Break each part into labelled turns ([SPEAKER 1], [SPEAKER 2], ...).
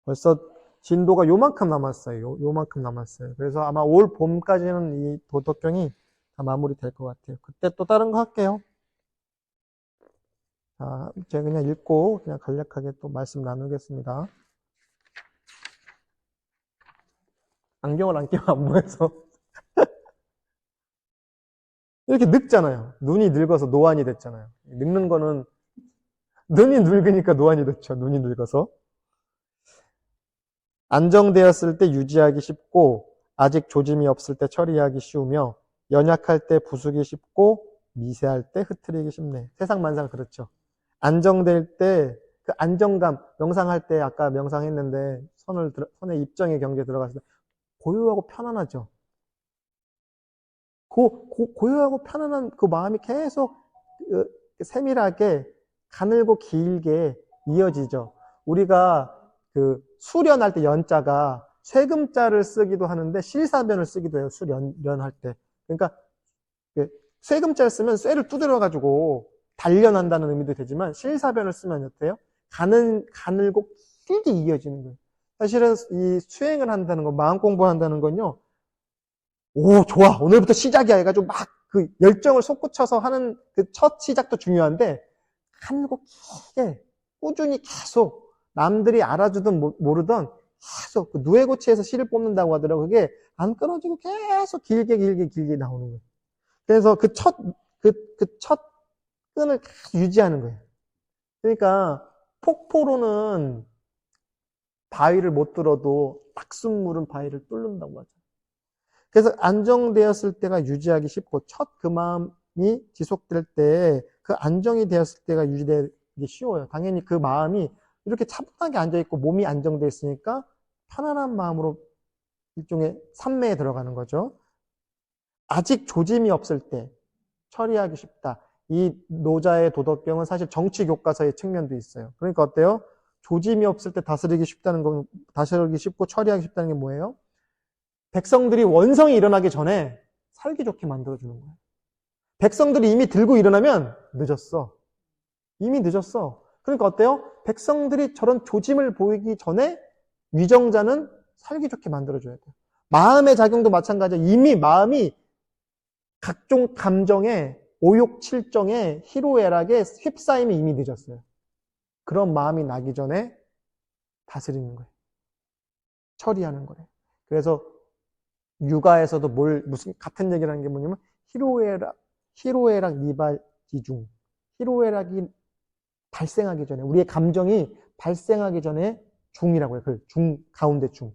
[SPEAKER 1] 벌써 진도가 요만큼 남았어요. 요만큼 남았어요. 그래서 아마 올 봄까지는 이 도덕경이 다 마무리될 것 같아요. 그때 또 다른 거 할게요. 자, 제가 그냥 읽고 그냥 간략하게 또 말씀 나누겠습니다. 안경을 안 끼면 안 보여서. 이렇게 늙잖아요. 눈이 늙어서 노안이 됐잖아요. 늙는 거는 눈이 늙으니까 노안이 됐죠. 눈이 늙어서. 안정되었을 때 유지하기 쉽고 아직 조짐이 없을 때 처리하기 쉬우며 연약할 때 부수기 쉽고 미세할 때 흐트리기 쉽네. 세상만상 그렇죠. 안정될 때 그 안정감, 명상할 때 아까 명상했는데 선의 입정의 경지에 들어갔을 때 고요하고 편안하죠. 고요하고 편안한 그 마음이 계속 세밀하게 가늘고 길게 이어지죠. 우리가 그 수련할 때 연자가 쇠금자를 쓰기도 하는데 실사변을 쓰기도 해요. 수련할 때. 그러니까 쇠금자를 쓰면 쇠를 두드려 가지고 단련한다는 의미도 되지만 실사변을 쓰면 어때요? 가늘고 길게 이어지는 거예요. 사실은 이 수행을 한다는 거, 마음 공부한다는 건요. 오, 좋아. 오늘부터 시작이야. 해가지고 막 그 열정을 솟구쳐서 하는 그 첫 시작도 중요한데, 가늘고 길게, 꾸준히 계속, 남들이 알아주든 모르든 계속, 그 누에고치에서 씨를 뽑는다고 하더라고요. 그게 안 끊어지고 계속 길게 나오는 거예요. 그래서 그 첫 끈을 계속 유지하는 거예요. 그러니까, 폭포로는 바위를 못 뚫어도 딱순물은 바위를 뚫는다고 하죠. 그래서 안정되었을 때가 유지하기 쉽고 첫 그 마음이 지속될 때 그 안정이 되었을 때가 유지되기 쉬워요. 당연히 그 마음이 이렇게 차분하게 앉아있고 몸이 안정되어 있으니까 편안한 마음으로 일종의 삼매에 들어가는 거죠. 아직 조짐이 없을 때 처리하기 쉽다. 이 노자의 도덕경은 사실 정치 교과서의 측면도 있어요. 그러니까 어때요? 조짐이 없을 때 다스리기 쉽고 처리하기 쉽다는 게 뭐예요? 백성들이 원성이 일어나기 전에 살기 좋게 만들어주는 거예요. 백성들이 이미 들고 일어나면 늦었어. 이미 늦었어. 그러니까 어때요? 백성들이 저런 조짐을 보이기 전에 위정자는 살기 좋게 만들어줘야 돼요. 마음의 작용도 마찬가지예요. 이미 마음이 각종 감정에 오욕칠정에 희로애락에 휩싸임이 이미 늦었어요. 그런 마음이 나기 전에 다스리는 거예요. 처리하는 거예요. 그래서 육아에서도 무슨 같은 얘기를 하는 게 뭐냐면 희로애락 니발지중. 희로애락이 발생하기 전에 우리의 감정이 발생하기 전에 중이라고 해요. 가운데 중.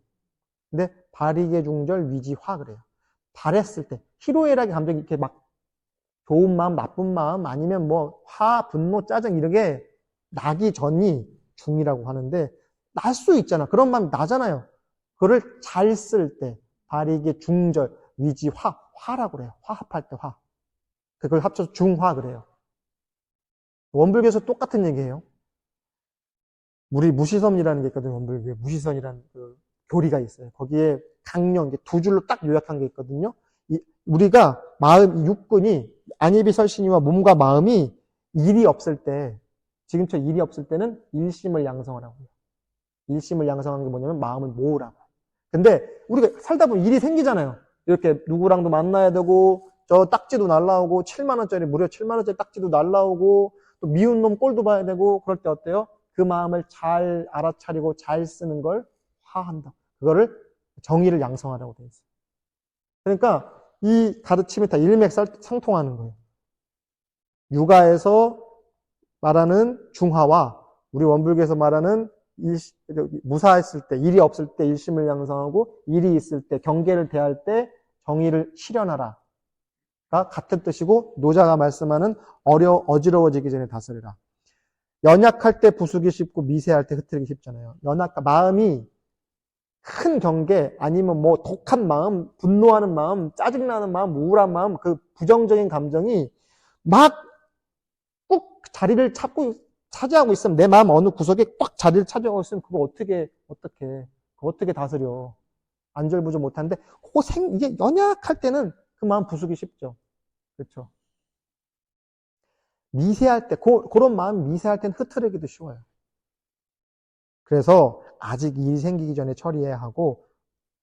[SPEAKER 1] 근데 발익의 중절 위지화 그래요. 발했을 때 희로애락의 감정이 이렇게 막 좋은 마음, 나쁜 마음 아니면 뭐 화, 분노, 짜증 이렇게 나기 전이 중이라고 하는데 날 수 있잖아. 그런 마음이 나잖아요. 그거를 잘 쓸 때 발익의 중절, 위지, 화라고 그래요. 화합할 때 화. 그걸 합쳐서 중화 그래요. 원불교에서 똑같은 얘기예요. 우리 무시선이라는 게 있거든요. 원불교에 무시선이라는 그 교리가 있어요. 거기에 강령, 두 줄로 딱 요약한 게 있거든요. 우리가 육근이 안이비설신이와 몸과 마음이 일이 없을 때, 지금처럼 일이 없을 때는 일심을 양성하라고 해요. 일심을 양성하는 게 뭐냐면 마음을 모으라고. 근데 우리가 살다 보면 일이 생기잖아요. 이렇게 누구랑도 만나야 되고 저 딱지도 날라오고 7만원짜리 무려 7만원짜리 딱지도 날라오고 또 미운 놈 꼴도 봐야 되고 그럴 때 어때요? 그 마음을 잘 알아차리고 잘 쓰는 걸 화한다. 그거를 정의를 양성하라고 되어 있어요. 그러니까 이 가르침이 다 일맥상통하는 거예요. 육아에서 말하는 중화와 우리 원불교에서 말하는 무사했을 때, 일이 없을 때 일심을 양성하고 일이 있을 때, 경계를 대할 때 정의를 실현하라. 가 같은 뜻이고 노자가 말씀하는 어지러워지기 전에 다스리라. 연약할 때 부수기 쉽고 미세할 때 흐트리기 쉽잖아요. 마음이 큰 경계 아니면 뭐 독한 마음, 분노하는 마음, 짜증나는 마음, 우울한 마음, 그 부정적인 감정이 막 꾹 자리를 차지하고 있으면 내 마음 어느 구석에 꽉 자리를 차지하고 있으면 그거 어떻게 다스려. 안절부절 못하는데 이게 연약할 때는 그 마음 부수기 쉽죠. 그렇죠. 미세할 때 그런 마음 미세할 때는 흐트리기도 쉬워요. 그래서 아직 일이 생기기 전에 처리해야 하고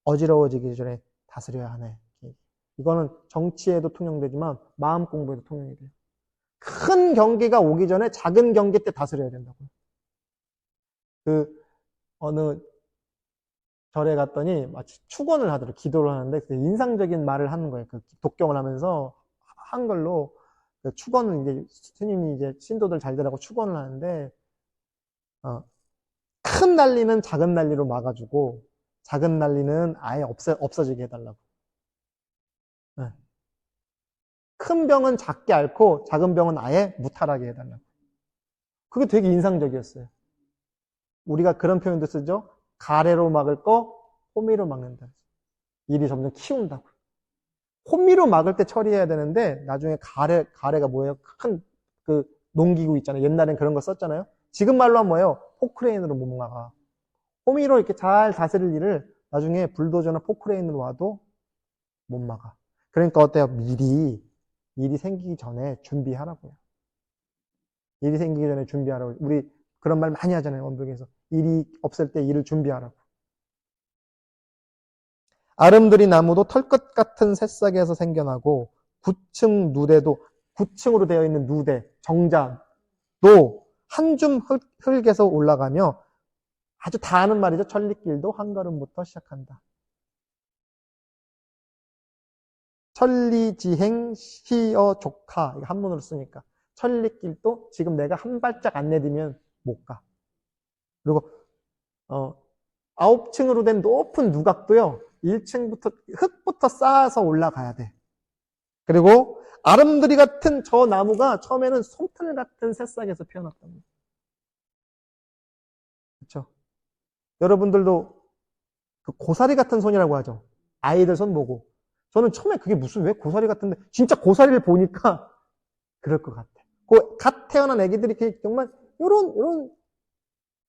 [SPEAKER 1] 어지러워지기 전에 다스려야 하네. 이거는 정치에도 통용되지만 마음 공부에도 통용이 돼요. 큰 경기가 오기 전에 작은 경기 때 다스려야 된다고요. 어느 절에 갔더니 마치 축원을 하더라고요. 기도를 하는데 인상적인 말을 하는 거예요. 독경을 하면서 한글로 축원을 이제 스님이 이제 신도들 잘 되라고 축원을 하는데 큰 난리는 작은 난리로 막아주고 작은 난리는 아예 없어지게 해달라고. 네. 큰 병은 작게 앓고 작은 병은 아예 무탈하게 해달라고. 그게 되게 인상적이었어요. 우리가 그런 표현도 쓰죠. 가래로 막을 거 호미로 막는다. 일이 점점 키운다고. 호미로 막을 때 처리해야 되는데 나중에 가래가 뭐예요? 큰 농기구 있잖아요. 옛날엔 그런 거 썼잖아요. 지금 말로 하면 뭐예요? 포크레인으로 못 막아. 호미로 이렇게 잘 다스릴 일을 나중에 불도저나 포크레인으로 와도 못 막아. 그러니까 어때요? 미리 일이 생기기 전에 준비하라고요. 일이 생기기 전에 준비하라고. 우리 그런 말 많이 하잖아요. 원불교에서. 일이 없을 때 일을 준비하라고. 아름드리 나무도 털끝 같은 새싹에서 생겨나고 9층 누대도 9층으로 되어 있는 누대, 정자도 한 줌 흙에서 올라가며 아주 다 아는 말이죠. 천리길도 한 걸음부터 시작한다. 천리지행 시어 족하 한문으로 쓰니까 천리길도 지금 내가 한 발짝 안 내디면 못 가. 그리고 9층으로 된 높은 누각도요. 1층부터 흙부터 쌓아서 올라가야 돼. 그리고 아름드리 같은 저 나무가 처음에는 솜털 같은 새싹에서 피어났답니다. 그렇죠? 여러분들도 그 고사리 같은 손이라고 하죠. 아이들 손 보고. 저는 처음에 그게 왜 고사리 같은데 진짜 고사리를 보니까 그럴 것 같아. 갓 태어난 애기들이 정말 요런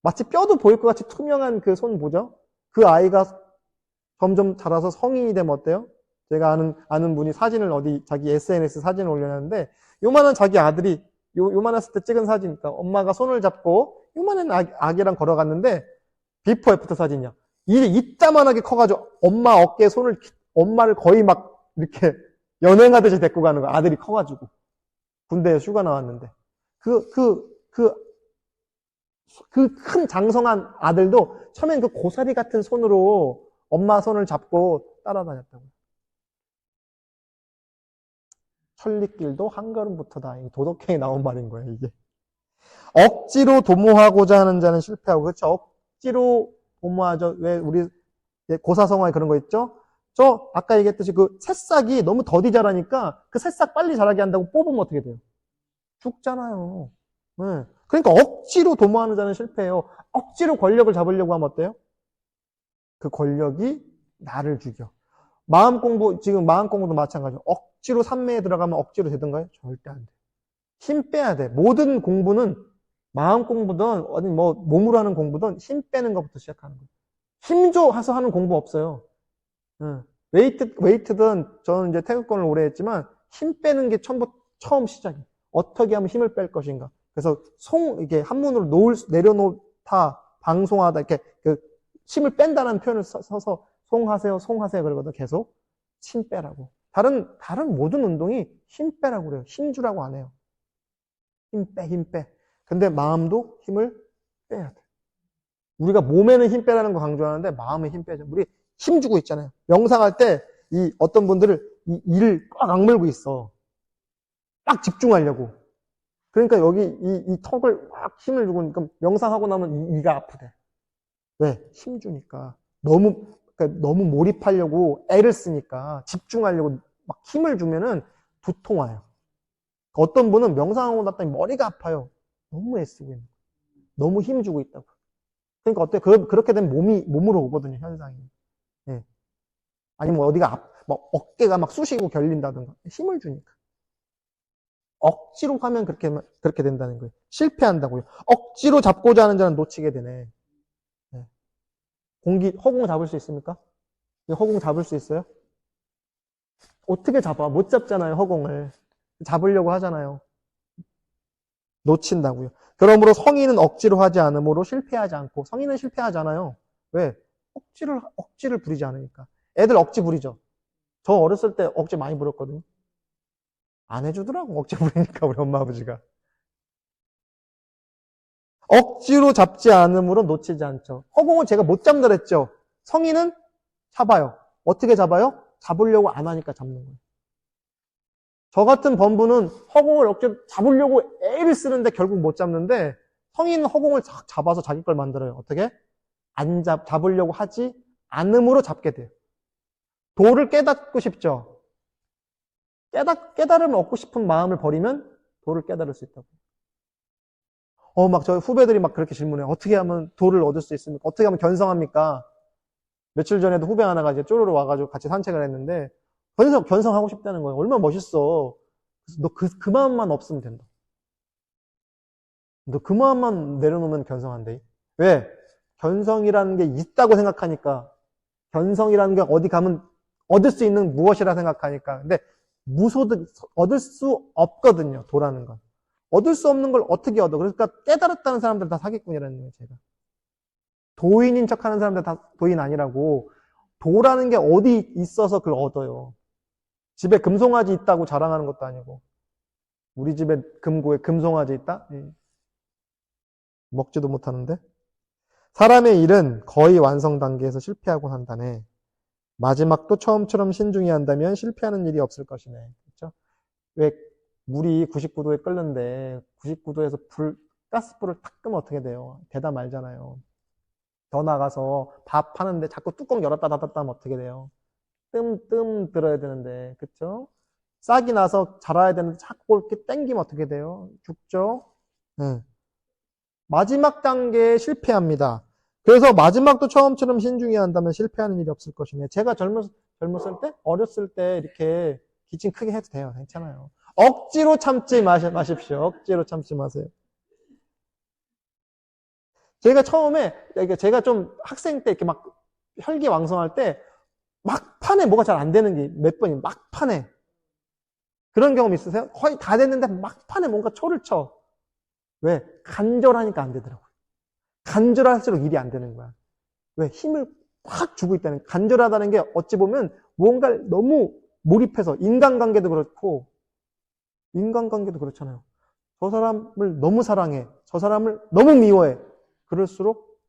[SPEAKER 1] 마치 뼈도 보일 것 같이 투명한 그 손 보죠? 그 아이가 점점 자라서 성인이 되면 어때요? 제가 아는 분이 사진을 자기 SNS 사진을 올려놨는데 요만한 자기 아들이 요만했을 때 찍은 사진이니까 엄마가 손을 잡고 요만한 아기랑 걸어갔는데 비포 애프터 사진이야. 이제 이따만하게 커가지고 엄마를 거의 막 이렇게 연행하듯이 데리고 가는 거야. 아들이 커가지고. 군대에 휴가 나왔는데. 큰 장성한 아들도 처음엔 그 고사리 같은 손으로 엄마 손을 잡고 따라다녔다고. 천리길도 한 걸음부터다. 도덕행에 나온 말인 거예요, 이게. 억지로 도모하고자 하는 자는 실패하고, 그렇죠? 억지로 도모하죠. 왜 우리 고사성어에 그런 거 있죠? 아까 얘기했듯이 그 새싹이 너무 더디 자라니까 그 새싹 빨리 자라게 한다고 뽑으면 어떻게 돼요? 죽잖아요. 네. 그러니까 억지로 도모하는 자는 실패해요. 억지로 권력을 잡으려고 하면 어때요? 그 권력이 나를 죽여. 지금 마음 공부도 마찬가지죠. 억지로 삼매에 들어가면 억지로 되던가요? 절대 안 돼. 힘 빼야 돼. 모든 공부는 마음 공부든 어디 몸으로 하는 공부든 힘 빼는 것부터 시작하는 거예요. 힘줘 해서 하는 공부 없어요. 웨이트든 저는 이제 태극권을 오래 했지만 힘 빼는 게 처음 시작이에요. 어떻게 하면 힘을 뺄 것인가. 그래서 이게 한문으로 내려놓다, 방송하다 이렇게 힘을 뺀다는 표현을 써서 송하세요 그러거든. 계속 힘 빼라고. 다른 모든 운동이 힘 빼라고 그래요. 힘 주라고 안 해요. 힘 빼. 근데 마음도 힘을 빼야 돼. 우리가 몸에는 힘 빼라는 거 강조하는데 마음에 힘 빼죠. 우리 힘 주고 있잖아요. 명상할 때 어떤 분들을 이를 꽉 악물고 있어. 딱 집중하려고. 그러니까 여기 이 턱을 막 힘을 주고, 그러니까 명상하고 나면 이가 아프대. 왜? 힘 주니까. 그러니까 너무 몰입하려고 애를 쓰니까, 집중하려고 막 힘을 주면은 두통 와요. 어떤 분은 명상하고 났더니 머리가 아파요. 너무 애쓰고 있는 거예요. 너무 힘 주고 있다고. 그러니까 어때요? 그렇게 되면 몸으로 오거든요, 현상이. 네. 아니면 어디가 어깨가 막 쑤시고 결린다든가. 힘을 주니까. 억지로 하면 그렇게 된다는 거예요. 실패한다고요. 억지로 잡고자 하는 자는 놓치게 되네. 네. 허공 잡을 수 있습니까? 허공 잡을 수 있어요? 어떻게 잡아? 못 잡잖아요, 허공을. 잡으려고 하잖아요. 놓친다고요. 그러므로 성인은 억지로 하지 않으므로 실패하지 않고, 성인은 실패하잖아요. 왜? 억지를 부리지 않으니까. 애들 억지 부리죠. 저 어렸을 때 억지 많이 부렸거든요. 안 해주더라고, 억지 부리니까, 우리 엄마 아버지가. 억지로 잡지 않으므로 놓치지 않죠. 허공을 제가 못 잡는다 그랬죠. 성인은 잡아요. 어떻게 잡아요? 잡으려고 안 하니까 잡는 거예요. 저 같은 범부는 허공을 억지로 잡으려고 애를 쓰는데 결국 못 잡는데, 성인은 허공을 잡아서 자기 걸 만들어요. 어떻게? 잡으려고 하지 않음으로 잡게 돼요. 도를 깨닫고 싶죠. 깨달음을 얻고 싶은 마음을 버리면 도를 깨달을 수 있다고. 막 저희 후배들이 막 그렇게 질문해요. 어떻게 하면 도를 얻을 수 있습니까? 어떻게 하면 견성합니까? 며칠 전에도 후배 하나가 이제 쪼르르 와가지고 같이 산책을 했는데, 견성하고 싶다는 거예요. 얼마나 멋있어. 그래서 너 그 마음만 없으면 된다. 너 그 마음만 내려놓으면 견성한대. 왜? 견성이라는 게 있다고 생각하니까. 견성이라는 게 어디 가면 얻을 수 있는 무엇이라 생각하니까. 근데 무소득, 얻을 수 없거든요. 도라는 건. 얻을 수 없는 걸 어떻게 얻어? 그러니까 깨달았다는 사람들 다 사기꾼이라는 거예요, 제가. 도인인 척 하는 사람들 다 도인 아니라고. 도라는 게 어디 있어서 그걸 얻어요. 집에 금송아지 있다고 자랑하는 것도 아니고. 우리 집에 금고에 금송아지 있다? 먹지도 못하는데. 사람의 일은 거의 완성 단계에서 실패하곤 한다네. 마지막도 처음처럼 신중히 한다면 실패하는 일이 없을 것이네. 그렇죠? 왜 물이 99도에 끓는데 99도에서 가스불을 탁 끄면 어떻게 돼요? 대다 말잖아요. 더 나가서 밥 하는데 자꾸 뚜껑 열었다 닫았다 하면 어떻게 돼요? 뜸 들어야 되는데, 그쵸? 싹이 나서 자라야 되는데 자꾸 이렇게 땡기면 어떻게 돼요? 죽죠? 네. 마지막 단계에 실패합니다. 그래서 마지막도 처음처럼 신중히 한다면 실패하는 일이 없을 것이네. 제가 젊었을 때, 어렸을 때 이렇게 기침 크게 해도 돼요. 괜찮아요. 억지로 참지 마십시오. 억지로 참지 마세요. 제가 처음에, 제가 좀 학생 때 이렇게 막 혈기왕성할 때 막판에 뭐가 잘 안 되는 게 몇 번이 막판에. 그런 경험 있으세요? 거의 다 됐는데 막판에 뭔가 초를 쳐. 왜? 간절하니까 안 되더라고요. 간절할수록 일이 안 되는 거야. 왜? 힘을 확 주고 있다는, 간절하다는 게 어찌 보면 무언가를 너무 몰입해서, 인간관계도 그렇잖아요. 저 사람을 너무 사랑해. 저 사람을 너무 미워해. 그럴수록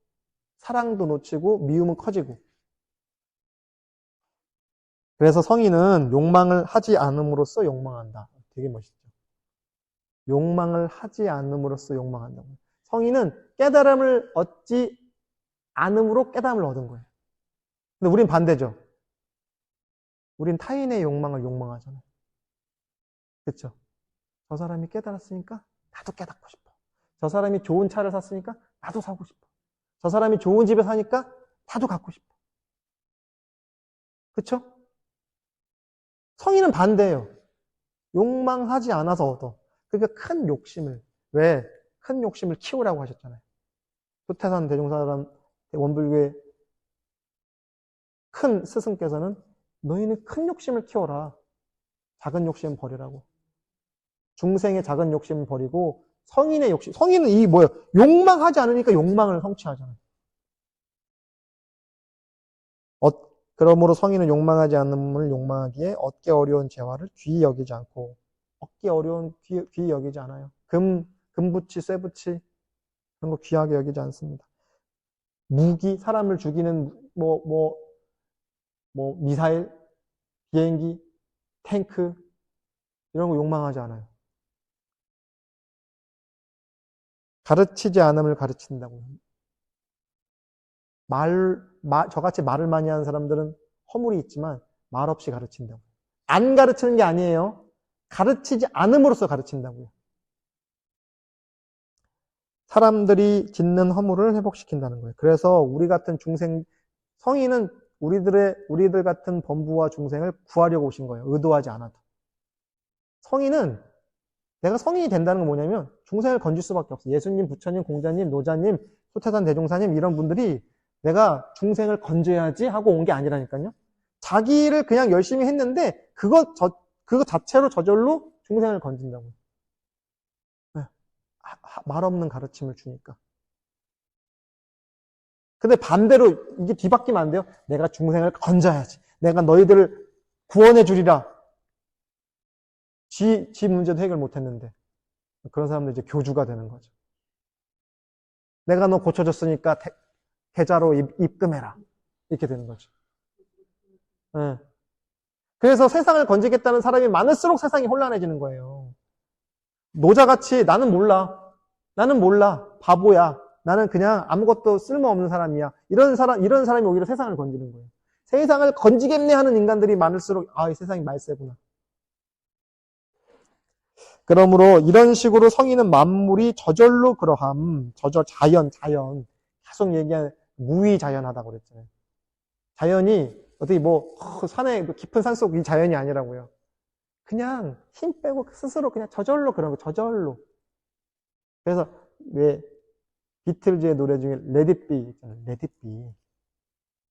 [SPEAKER 1] 사랑도 놓치고 미움은 커지고. 그래서 성인은 욕망을 하지 않음으로써 욕망한다. 되게 멋있죠. 욕망을 하지 않음으로써 욕망한다고. 성인은 깨달음을 얻지 않음으로 깨달음을 얻은 거예요. 근데 우린 반대죠. 우린 타인의 욕망을 욕망하잖아요. 그렇죠? 저 사람이 깨달았으니까 나도 깨닫고 싶어. 저 사람이 좋은 차를 샀으니까 나도 사고 싶어. 저 사람이 좋은 집에 사니까 나도 갖고 싶어. 그렇죠? 성인은 반대예요. 욕망하지 않아서 얻어. 그러니까 큰 욕심을, 왜? 큰 욕심을 키우라고 하셨잖아요. 소태산 대종사람 원불교의 큰 스승께서는 너희는 큰 욕심을 키워라. 작은 욕심은 버리라고. 중생의 작은 욕심을 버리고 성인의 욕심. 성인은 이 뭐예요? 욕망하지 않으니까 욕망을 성취하잖아요. 그러므로 성인은 욕망하지 않음을 욕망하기에 얻기 어려운 재화를 귀히 여기지 않고, 얻기 어려운 귀히 여기지 않아요. 금붙이, 쇠붙이 그런 거 귀하게 여기지 않습니다. 무기, 사람을 죽이는 미사일, 비행기, 탱크 이런 거 욕망하지 않아요. 가르치지 않음을 가르친다고. 저같이 말을 많이 하는 사람들은 허물이 있지만 말 없이 가르친다고. 안 가르치는 게 아니에요. 가르치지 않음으로써 가르친다고요. 사람들이 짓는 허물을 회복시킨다는 거예요. 그래서 우리 같은 중생, 성인은 우리들 같은 범부와 중생을 구하려고 오신 거예요. 의도하지 않아도. 성인은 내가 성인이 된다는 건 뭐냐면 중생을 건질 수밖에 없어요. 예수님, 부처님, 공자님, 노자님, 소태산 대종사님 이런 분들이 내가 중생을 건져야지 하고 온 게 아니라니까요. 자기를 그냥 열심히 했는데 그거 자체로 저절로 중생을 건진다고요. 네. 말 없는 가르침을 주니까. 근데 반대로 이게 뒤바뀌면 안 돼요. 내가 중생을 건져야지. 내가 너희들을 구원해 주리라. 지 문제도 해결 못 했는데. 그런 사람들 이제 교주가 되는 거죠. 내가 너 고쳐줬으니까 계좌로 입금해라. 이렇게 되는 거죠. 네. 그래서 세상을 건지겠다는 사람이 많을수록 세상이 혼란해지는 거예요. 노자같이 나는 몰라. 바보야. 나는 그냥 아무것도 쓸모없는 사람이야. 이런 사람이 오히려 세상을 건지는 거예요. 세상을 건지겠네 하는 인간들이 많을수록 이 세상이 말세구나. 그러므로 이런 식으로 성인은 만물이 저절로 그러함. 자연. 계속 얘기하는 무의자연하다고 그랬잖아요. 자연이 어떻게 산에 깊은 산속 이 자연이 아니라고요. 그냥 힘 빼고 스스로 그냥 저절로 그런 거, 저절로. 그래서 왜 비틀즈의 노래 중에 Let It Be 있잖아요. Let It Be.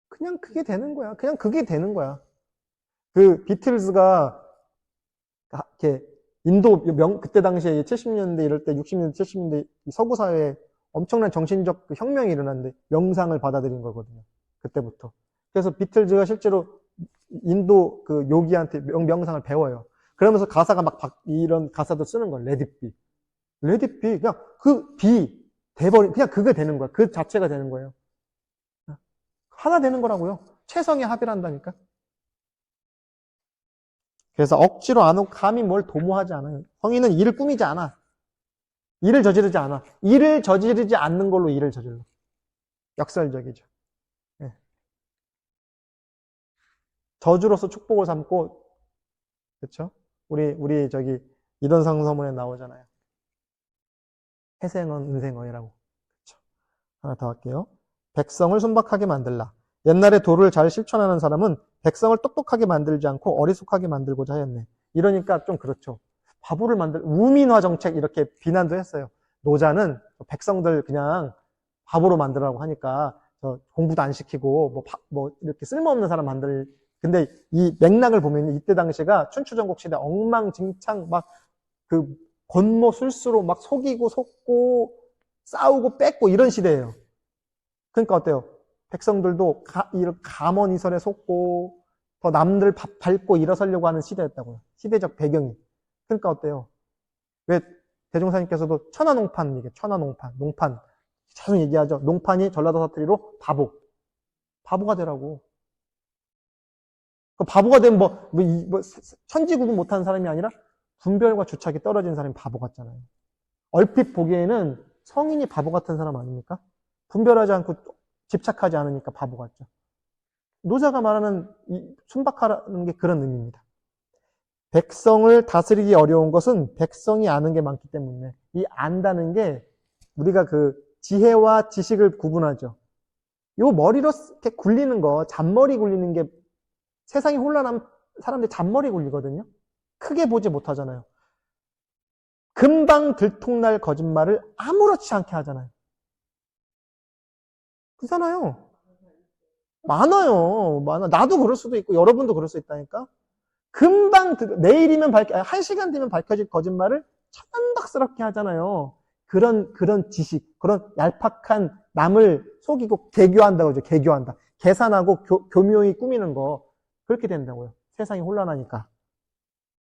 [SPEAKER 1] 그냥 그게 되는 거야. 그냥 그게 되는 거야. 그 비틀즈가 이렇게 인도 그때 당시에 70년대 이럴 때 60년대 70년대 서구 사회에 엄청난 정신적 혁명이 일어났는데 명상을 받아들인 거거든요. 그때부터. 그래서 비틀즈가 실제로 인도 그 요기한테 명상을 배워요. 그러면서 가사가 이런 가사도 쓰는 거예요. Let it be. Let it be. 그냥 돼버린, 그냥 그게 되는 거야. 그 자체가 되는 거예요. 하나 되는 거라고요. 최성의 합이란다니까. 그래서 억지로 안 하고 감히 뭘 도모하지 않아요. 성인은 일을 꾸미지 않아. 일을 저지르지 않아. 일을 저지르지 않는 걸로 일을 저질러. 역설적이죠. 네. 저주로서 축복을 삼고, 그렇죠? 우리 이던상 서문에 나오잖아요. 해생언, 은생언이라고. 그렇죠? 하나 더 할게요. 백성을 순박하게 만들라. 옛날에 도를 잘 실천하는 사람은 백성을 똑똑하게 만들지 않고 어리숙하게 만들고자 하였네. 이러니까 좀 그렇죠. 바보를 우민화 정책 이렇게 비난도 했어요. 노자는 백성들 그냥 바보로 만들라고 하니까 공부도 안 시키고 이렇게 쓸모없는 사람 근데 이 맥락을 보면 이때 당시가 춘추전국 시대 엉망진창 그 권모술수로 속이고 속고 싸우고 뺏고 이런 시대예요. 그러니까 어때요? 백성들도 이런 감언이설에 속고 더 남들 밟고 일어서려고 하는 시대였다고요. 시대적 배경이. 그러니까 어때요? 왜 대종사님께서도 천하농판 농판 자주 얘기하죠. 농판이 전라도 사투리로 바보가 되라고. 바보가 되면 천지구분 못하는 사람이 아니라 분별과 주착이 떨어진 사람이 바보 같잖아요. 얼핏 보기에는 성인이 바보 같은 사람 아닙니까? 분별하지 않고 집착하지 않으니까 바보 같죠. 노자가 말하는 순박하라는 게 그런 의미입니다. 백성을 다스리기 어려운 것은 백성이 아는 게 많기 때문에 이 안다는 게 우리가 그 지혜와 지식을 구분하죠. 요 머리로 이렇게 굴리는 거, 잔머리 굴리는 게 세상이 혼란하면 사람들이 잔머리 굴리거든요. 크게 보지 못하잖아요. 금방 들통날 거짓말을 아무렇지 않게 하잖아요. 그렇잖아요. 많아요. 나도 그럴 수도 있고 여러분도 그럴 수 있다니까. 금방 내일이면 1시간 뒤면 밝혀질 거짓말을 천연덕스럽게 하잖아요. 그런 지식, 그런 얄팍한 남을 속이고 개교한다고 하죠. 개교한다. 계산하고 교묘히 꾸미는 거 그렇게 된다고요. 세상이 혼란하니까.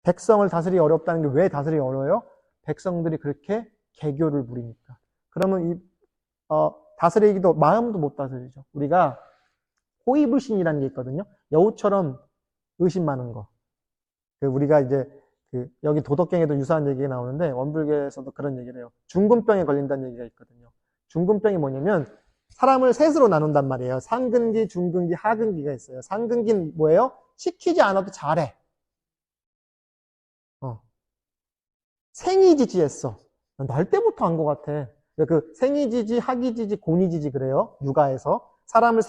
[SPEAKER 1] 백성을 다스리기 어렵다는 게 왜 다스리기 어려워요? 백성들이 그렇게 개교를 부리니까. 그러면 다스리기도 마음도 못 다스리죠. 우리가 호의불신이라는 게 있거든요. 여우처럼 의심 많은 거. 우리가 이제 여기 도덕경에도 유사한 얘기가 나오는데 원불교에서도 그런 얘기를 해요. 중군병에 걸린다는 얘기가 있거든요. 중군병이 뭐냐면 사람을 셋으로 나눈단 말이에요. 상근기, 중근기, 하근기가 있어요. 상근기는 뭐예요? 시키지 않아도 잘해. 생이지지했어. 날 때부터 한 것 같아. 그 생이지지, 하기지지, 고니지지 그래요. 육아에서 사람을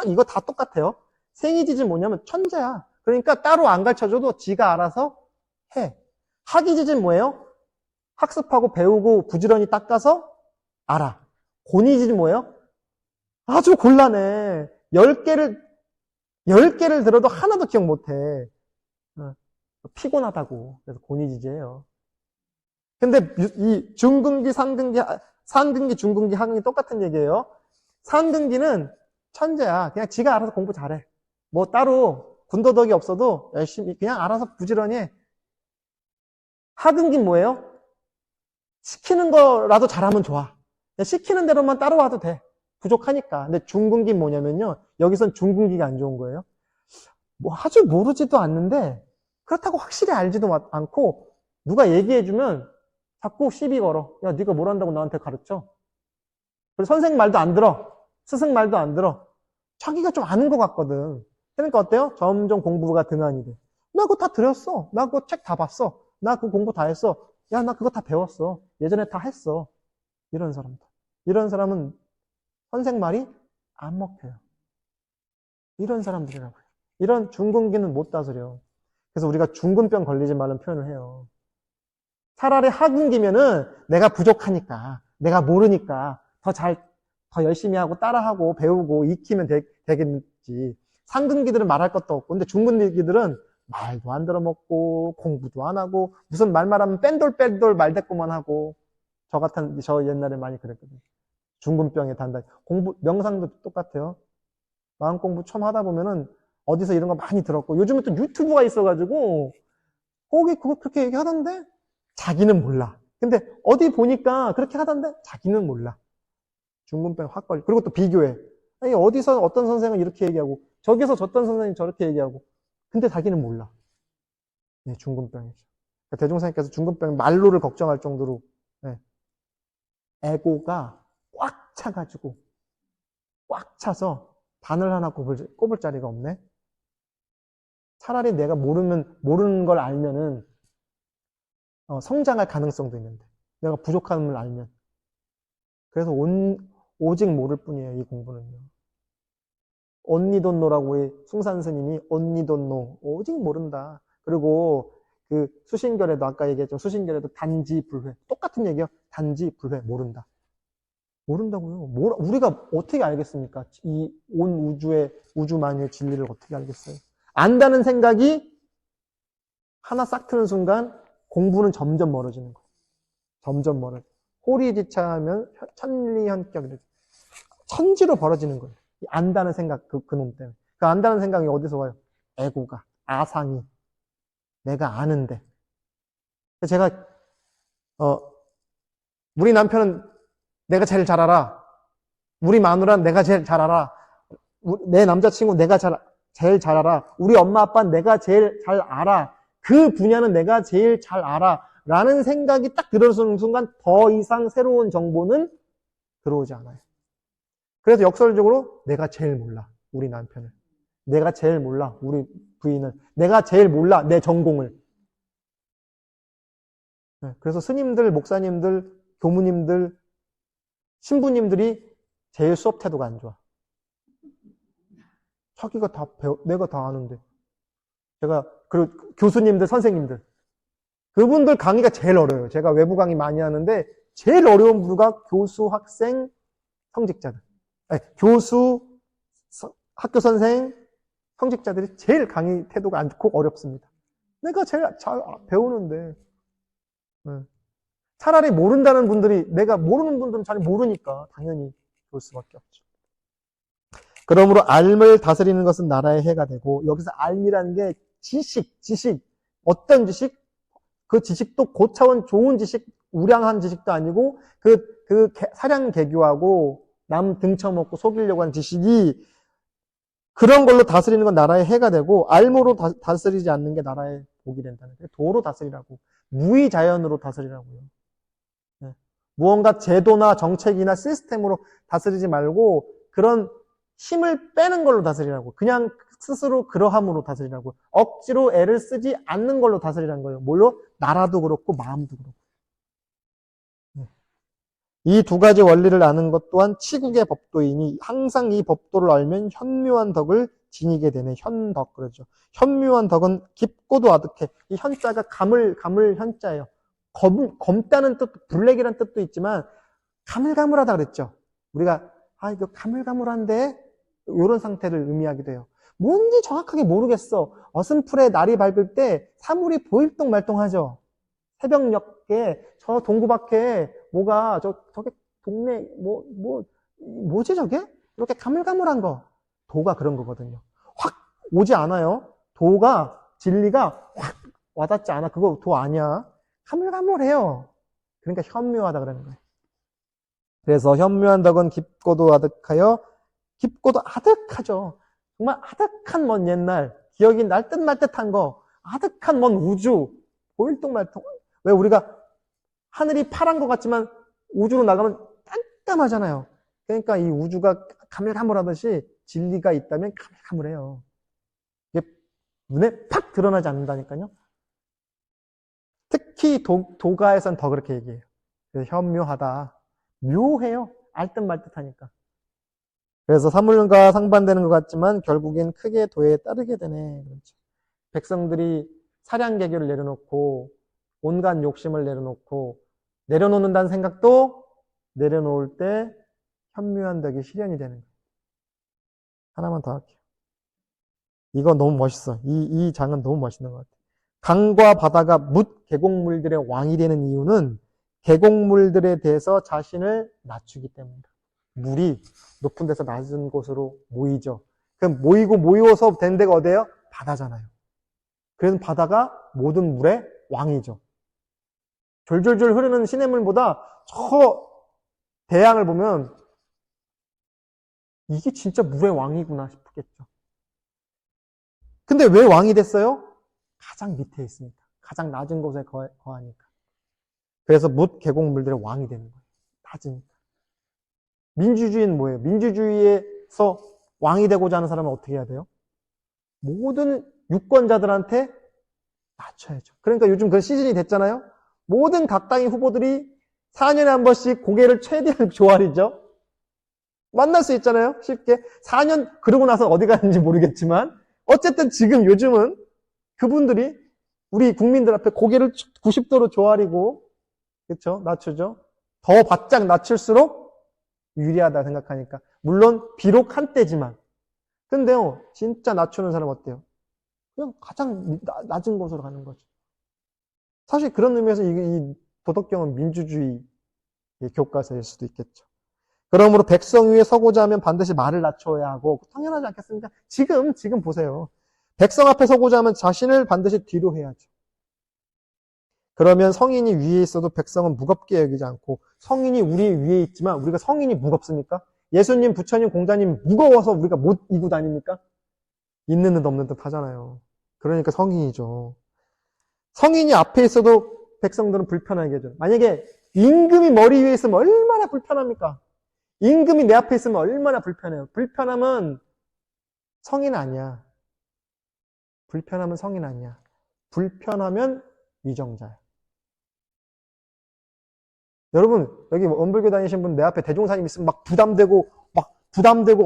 [SPEAKER 1] 이거 다 똑같아요. 생이지지 뭐냐면 천재야. 그러니까 따로 안 가르쳐줘도 지가 알아서 해. 하기지지는 뭐예요? 학습하고 배우고 부지런히 닦아서 알아. 고니지지 뭐예요? 아주 곤란해. 10개를 들어도 하나도 기억 못해. 피곤하다고. 그래서 고니지지예요. 근데 이 중근기, 상근기, 중근기, 하근기 똑같은 얘기예요. 상근기는 천재야. 그냥 지가 알아서 공부 잘해. 뭐 따로 군더더기 없어도 열심히 그냥 알아서 부지런히 해. 하근기는 뭐예요? 시키는 거라도 잘하면 좋아. 그냥 시키는 대로만 따라와도 돼. 부족하니까. 근데 중근기 뭐냐면요. 여기선 중근기가 안 좋은 거예요. 뭐 아주 모르지도 않는데 그렇다고 확실히 알지도 않고 누가 얘기해주면 자꾸 시비 걸어. 야, 네가 뭘 한다고 나한테 가르쳐? 그리고 선생님 말도 안 들어. 스승 말도 안 들어. 자기가 좀 아는 것 같거든. 그러니까 어때요? 점점 공부가 등한이 돼. 나 그거 다 들었어. 나 그거 책 다 봤어. 나 그거 공부 다 했어. 야, 나 그거 다 배웠어. 예전에 다 했어. 이런 사람들. 이런 사람은 선생 말이 안 먹혀요. 이런 사람들이라고요. 이런 중근기는 못 다스려. 그래서 우리가 중근병 걸리지 말라는 표현을 해요. 차라리 하근기면은 내가 부족하니까, 내가 모르니까 더 열심히 하고 따라하고 배우고 익히면 되겠지. 상근기들은 말할 것도 없고, 근데 중근기들은 말도 안 들어먹고, 공부도 안 하고, 무슨 말만 하면 뺀돌 말대꾸만 하고, 저 옛날에 많이 그랬거든요. 중근병에 단단. 명상도 똑같아요. 마음 공부 처음 하다 보면은 어디서 이런 거 많이 들었고, 요즘에 또 유튜브가 있어가지고, 거기 그거 그렇게 얘기하던데? 자기는 몰라. 근데 어디 보니까 그렇게 하던데? 자기는 몰라. 중근병 확 걸려. 그리고 또 비교해. 아니, 어디서 어떤 선생은 이렇게 얘기하고, 저기서 어떤 선생이 저렇게 얘기하고, 근데 자기는 몰라. 네, 중근병이죠. 그러니까 대종사님께서 중근병 말로를 걱정할 정도로, 네, 에고가 꽉 차가지고, 꽉 차서 바늘 하나 꼽을 자리가 없네? 차라리 내가 모르는 걸 알면은, 성장할 가능성도 있는데, 내가 부족함을 알면. 그래서 오직 모를 뿐이에요, 이 공부는요. 온니돈노라고 숭산 스님이 온니돈노, 오직 모른다. 그리고 그 수신결에도 아까 얘기했죠. 수신결에도 단지불회. 똑같은 얘기요. 단지불회, 모른다. 모른다고요. 우리가 어떻게 알겠습니까? 이 온 우주만유의 진리를 어떻게 알겠어요? 안다는 생각이 하나 싹 트는 순간 공부는 점점 멀어지는 거예요. 점점 멀어져. 호리지차하면 천리현격. 천지로 벌어지는 거예요. 안다는 생각, 그놈 때문에. 그 안다는 생각이 어디서 와요? 애고가, 아상이. 내가 아는데. 제가, 우리 남편은 내가 제일 잘 알아. 우리 마누라는 내가 제일 잘 알아. 내 남자친구 내가 제일 잘 알아. 우리 엄마 아빠는 내가 제일 잘 알아. 그 분야는 내가 제일 잘 알아. 라는 생각이 딱 들어서는 순간 더 이상 새로운 정보는 들어오지 않아요. 그래서 역설적으로 내가 제일 몰라. 우리 남편을. 내가 제일 몰라. 우리 부인을. 내가 제일 몰라. 내 전공을. 그래서 스님들, 목사님들, 교무님들, 신부님들이 제일 수업 태도가 안 좋아. 자기가 내가 다 아는데. 그리고 교수님들, 선생님들. 그분들 강의가 제일 어려워요. 제가 외부 강의 많이 하는데, 제일 어려운 부류가 교수, 학생, 성직자들. 아니, 교수, 학교 선생, 성직자들이 제일 강의 태도가 안 좋고 어렵습니다. 내가 제일 잘 배우는데. 차라리 모른다는 분들이, 내가 모르는 분들은 잘 모르니까 당연히 그럴 수밖에 없죠. 그러므로 알을 다스리는 것은 나라의 해가 되고, 여기서 알이라는 게 지식, 어떤 지식? 그 지식도 고차원 좋은 지식, 우량한 지식도 아니고, 사량개교하고, 남 등쳐먹고 속이려고 하는 지식이, 그런 걸로 다스리는 건 나라의 해가 되고, 알모로 다스리지 않는 게 나라의 복이 된다는 거예요. 도로 다스리라고. 무의자연으로 다스리라고요. 네. 무언가 제도나 정책이나 시스템으로 다스리지 말고, 그런 힘을 빼는 걸로 다스리라고. 그냥 스스로 그러함으로 다스리라고. 억지로 애를 쓰지 않는 걸로 다스리라는 거예요. 뭘로? 나라도 그렇고 마음도 그렇고. 이 두 가지 원리를 아는 것 또한 치국의 법도이니 항상 이 법도를 알면 현묘한 덕을 지니게 되네. 현덕 그러죠. 현묘한 덕은 깊고도 아득해. 이 현자가 가물 현자예요. 검다는 뜻, 블랙이라는 뜻도 있지만 가물가물하다 그랬죠. 우리가 이거 가물가물한데 이런 상태를 의미하기도 해요. 뭔지 정확하게 모르겠어. 어슴풀에 날이 밝을 때 사물이 보일동 말동하죠. 새벽녘에 저 동구 밖에 뭐가 저게 동네 뭐지 저게? 이렇게 가물가물한 거. 도가 그런 거거든요. 확 오지 않아요. 도가 진리가 확 와닿지 않아. 그거 도 아니야. 가물가물해요. 그러니까 현묘하다 그러는 거예요. 그래서 현묘한 덕은 깊고도 아득하여 깊고도 아득하죠. 정말 아득한 먼 옛날, 기억이 날 듯 말 듯한 거, 아득한 먼 우주, 보일 둥 말 둥. 왜 우리가 하늘이 파란 것 같지만 우주로 나가면 깜깜하잖아요. 그러니까 이 우주가 가물가물하듯이 진리가 있다면 가물가물해요. 이게 눈에 팍 드러나지 않는다니까요. 특히 도가에선 더 그렇게 얘기해요. 그래서 현묘하다. 묘해요. 알듯 말듯 하니까. 그래서 사물과 상반되는 것 같지만 결국엔 크게 도에 따르게 되네. 그렇죠. 백성들이 사량개교를 내려놓고 온갖 욕심을 내려놓고 내려놓는다는 생각도 내려놓을 때 현묘한 덕이 실현이 되는 거예요. 하나만 더 할게요. 이거 너무 멋있어. 이 장은 너무 멋있는 것 같아요. 강과 바다가 묻 계곡물들의 왕이 되는 이유는 계곡물들에 대해서 자신을 낮추기 때문이다. 물이 높은 데서 낮은 곳으로 모이죠. 그럼 모여서 된 데가 어디예요? 바다잖아요. 그래서 바다가 모든 물의 왕이죠. 졸졸졸 흐르는 시냇물보다 저 대양을 보면 이게 진짜 물의 왕이구나 싶겠죠. 근데 왜 왕이 됐어요? 가장 밑에 있으니까. 가장 낮은 곳에 거하니까. 그래서 묻 계곡물들의 왕이 되는 거예요. 낮으니까. 민주주의는 뭐예요? 민주주의에서 왕이 되고자 하는 사람은 어떻게 해야 돼요? 모든 유권자들한테 낮춰야죠. 그러니까 요즘 그 시즌이 됐잖아요. 모든 각 당의 후보들이 4년에 한 번씩 고개를 최대한 조아리죠. 만날 수 있잖아요. 쉽게. 4년 그러고 나서 어디 가는지 모르겠지만 어쨌든 지금 요즘은 그분들이 우리 국민들 앞에 고개를 90도로 조아리고 그렇죠? 낮추죠. 더 바짝 낮출수록 유리하다 생각하니까. 물론 비록 한때지만. 근데요. 진짜 낮추는 사람 어때요? 그냥 가장 낮은 곳으로 가는 거죠. 사실 그런 의미에서 이 도덕경은 민주주의 교과서일 수도 있겠죠. 그러므로 백성 위에 서고자 하면 반드시 말을 낮춰야 하고 당연하지 않겠습니까? 지금 보세요. 백성 앞에 서고자 하면 자신을 반드시 뒤로 해야죠. 그러면 성인이 위에 있어도 백성은 무겁게 여기지 않고 성인이 우리 위에 있지만 우리가 성인이 무겁습니까? 예수님, 부처님, 공자님 무거워서 우리가 못 이고 다닙니까? 있는 듯 없는 듯 하잖아요. 그러니까 성인이죠. 성인이 앞에 있어도 백성들은 불편하게 해줘요. 만약에 임금이 머리 위에 있으면 얼마나 불편합니까? 임금이 내 앞에 있으면 얼마나 불편해요. 불편함은 성인 아니야. 불편함은 성인 아니야. 불편하면 위정자야. 여러분, 여기 원불교 다니신 분 내 앞에 대종사님 있으면 막 부담되고,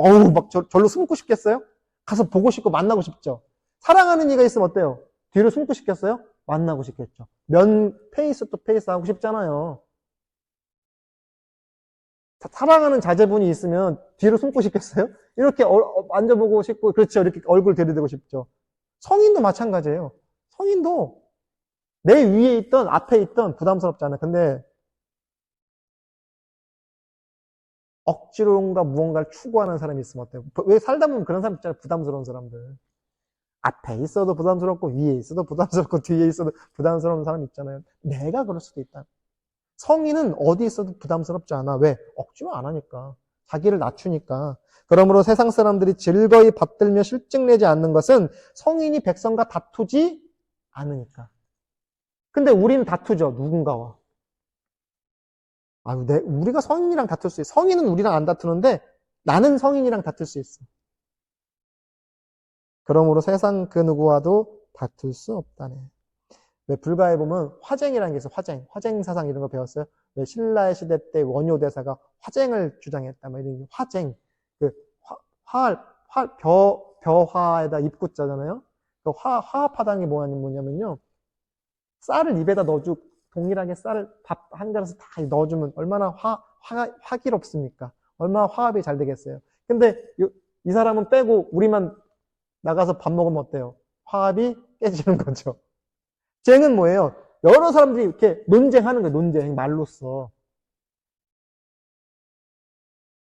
[SPEAKER 1] 어우, 막 절로 숨고 싶겠어요? 가서 보고 싶고 만나고 싶죠? 사랑하는 이가 있으면 어때요? 뒤로 숨고 싶겠어요? 만나고 싶겠죠. 페이스 또 페이스 하고 싶잖아요. 사랑하는 자제분이 있으면 뒤로 숨고 싶겠어요? 이렇게 만져보고 싶고, 그렇죠. 이렇게 얼굴 들이대고 싶죠. 성인도 마찬가지예요. 성인도 내 위에 있던, 앞에 있던 부담스럽지 않아. 근데 억지로인가 무언가를 추구하는 사람이 있으면 어때요? 왜 살다 보면 그런 사람 있잖아요. 부담스러운 사람들. 앞에 있어도 부담스럽고 위에 있어도 부담스럽고 뒤에 있어도 부담스러운 사람 있잖아요. 내가 그럴 수도 있다. 성인은 어디 있어도 부담스럽지 않아. 왜? 억지로 안 하니까. 자기를 낮추니까. 그러므로 세상 사람들이 즐거이 받들며 실증내지 않는 것은 성인이 백성과 다투지 않으니까. 근데 우리는 다투죠. 누군가와. 우리가 성인이랑 다툴 수 있어. 성인은 우리랑 안 다투는데 나는 성인이랑 다툴 수 있어. 그러므로 세상 그 누구와도 다툴 수 없다네. 왜 불가에 보면 화쟁이라는 게 있어요. 화쟁 사상 이런 거 배웠어요. 왜 신라의 시대 때 원효 대사가 화쟁을 주장했다. 뭐 이런 화쟁. 그 벼화에다 입구자잖아요. 그 화합하다는 게 뭐냐면요. 쌀을 입에다 넣어주고 동일하게 쌀을 밥 한 그릇에 다 넣어주면 얼마나 화기롭습니까? 얼마나 화합이 잘 되겠어요. 근데 이 사람은 빼고 우리만 나가서 밥 먹으면 어때요? 화합이 깨지는 거죠. 쟁은 뭐예요? 여러 사람들이 이렇게 논쟁하는 거예요. 논쟁, 말로써.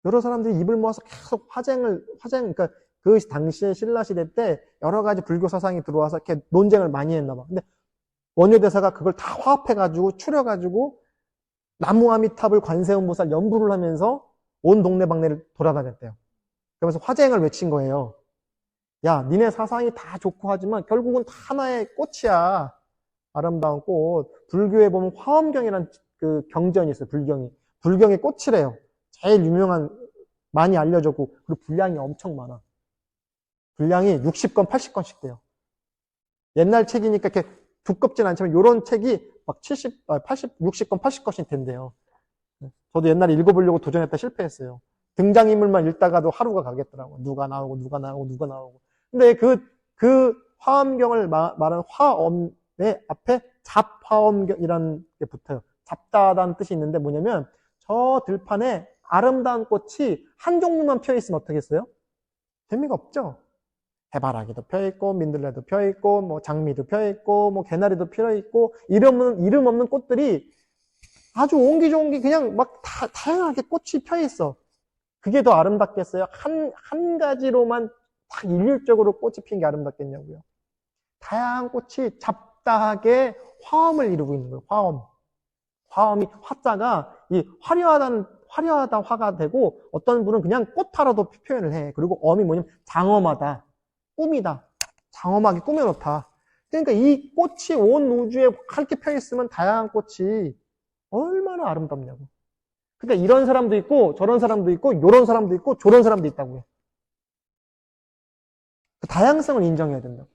[SPEAKER 1] 여러 사람들이 입을 모아서 계속 그러니까 그 당시에 신라 시대 때 여러 가지 불교 사상이 들어와서 이렇게 논쟁을 많이 했나 봐. 근데 원효대사가 그걸 다 화합해가지고 추려가지고 나무아미탑을 관세음보살 연부를 하면서 온 동네방네를 돌아다녔대요. 그러면서 화쟁을 외친 거예요. 야, 니네 사상이 다 좋고 하지만 결국은 다 하나의 꽃이야. 아름다운 꽃. 불교에 보면 화엄경이라는 그 경전이 있어요. 불경의 꽃이래요. 제일 유명한, 많이 알려졌고, 그리고 분량이 엄청 많아. 분량이 60권, 80권씩 돼요. 옛날 책이니까 이렇게 두껍진 않지만 이런 책이 막 60권, 80권씩 된대요. 저도 옛날에 읽어보려고 도전했다 실패했어요. 등장인물만 읽다가도 하루가 가겠더라고. 누가 나오고. 근데 그 화엄경을 말하는 화엄의 앞에 잡화엄경이라는 게 붙어요. 잡다라는 뜻이 있는데 뭐냐면 저 들판에 아름다운 꽃이 한 종류만 피어 있으면 어떻겠어요? 재미가 없죠? 해바라기도 펴있고, 민들레도 펴있고, 뭐 장미도 펴있고, 뭐 개나리도 펴있고, 이름 없는 꽃들이 아주 옹기종기 그냥 막 다양하게 꽃이 펴있어. 그게 더 아름답겠어요? 한 가지로만 딱 일률적으로 꽃이 핀 게 아름답겠냐고요. 다양한 꽃이 잡다하게 화엄을 이루고 있는 거예요. 화엄이, 화자가 이 화려하다 화가 되고, 어떤 분은 그냥 꽃하라도 표현을 해. 그리고 엄이 뭐냐면 장엄하다. 꿈이다. 장엄하게 꾸며놓다. 그러니까 이 꽃이 온 우주에 밝게 펴있으면 다양한 꽃이 얼마나 아름답냐고. 그러니까 이런 사람도 있고 저런 사람도 있고 이런 사람도 있고 저런 사람도 있다고요. 그 다양성을 인정해야 된다고.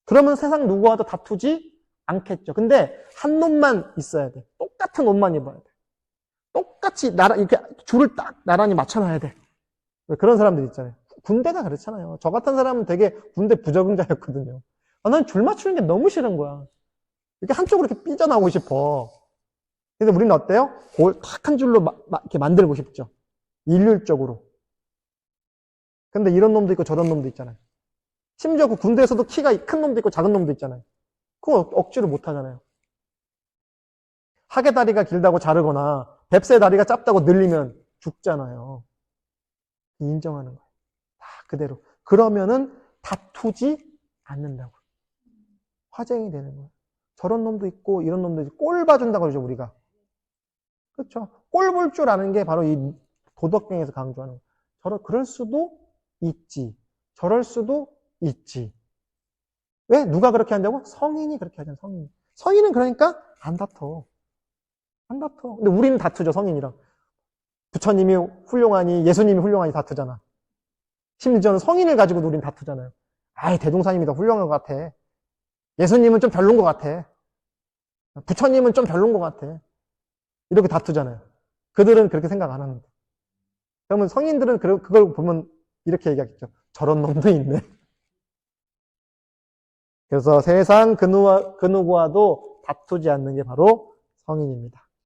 [SPEAKER 1] 그러면 세상 누구와도 다투지 않겠죠. 근데 한 놈만 있어야 돼. 똑같은 옷만 입어야 돼. 똑같이 이렇게 줄을 딱 나란히 맞춰놔야 돼. 그런 사람들 있잖아요. 군대가 그렇잖아요. 저 같은 사람은 되게 군대 부적응자였거든요. 난 줄 맞추는 게 너무 싫은 거야. 이렇게 한쪽으로 이렇게 삐져나오고 싶어. 근데 우리는 어때요? 그걸 딱 한 줄로 이렇게 만들고 싶죠. 일률적으로. 근데 이런 놈도 있고 저런 놈도 있잖아요. 심지어 그 군대에서도 키가 큰 놈도 있고 작은 놈도 있잖아요. 그거 억지로 못 하잖아요. 하계 다리가 길다고 자르거나 뱁새 다리가 짧다고 늘리면 죽잖아요. 인정하는 거예요. 다 그대로. 그러면은 다투지 않는다고. 화쟁이 되는 거예요. 저런 놈도 있고 이런 놈도 있고 꼴 봐준다고 그러죠, 우리가. 그렇죠. 꼴 볼 줄 아는 게 바로 이 도덕경에서 강조하는 거예요. 그럴 수도 있지. 저럴 수도 있지. 왜? 누가 그렇게 한다고? 성인이 그렇게 하잖아, 성인이. 성인은 그러니까 안 다퉈. 안 다퉈. 근데 우리는 다투죠, 성인이랑. 부처님이 훌륭하니, 예수님이 훌륭하니 다투잖아. 심지어는 성인을 가지고도 우린 다투잖아요. 아이, 대종사님이 더 훌륭한 것 같아. 예수님은 좀 별론 것 같아. 부처님은 좀 별론 것 같아. 이렇게 다투잖아요. 그들은 그렇게 생각 안 하는데. 그러면 성인들은 그걸 보면 이렇게 얘기하겠죠. 저런 놈도 있네. 그래서 세상 그 누구와도 다투지 않는 게 바로 성인입니다.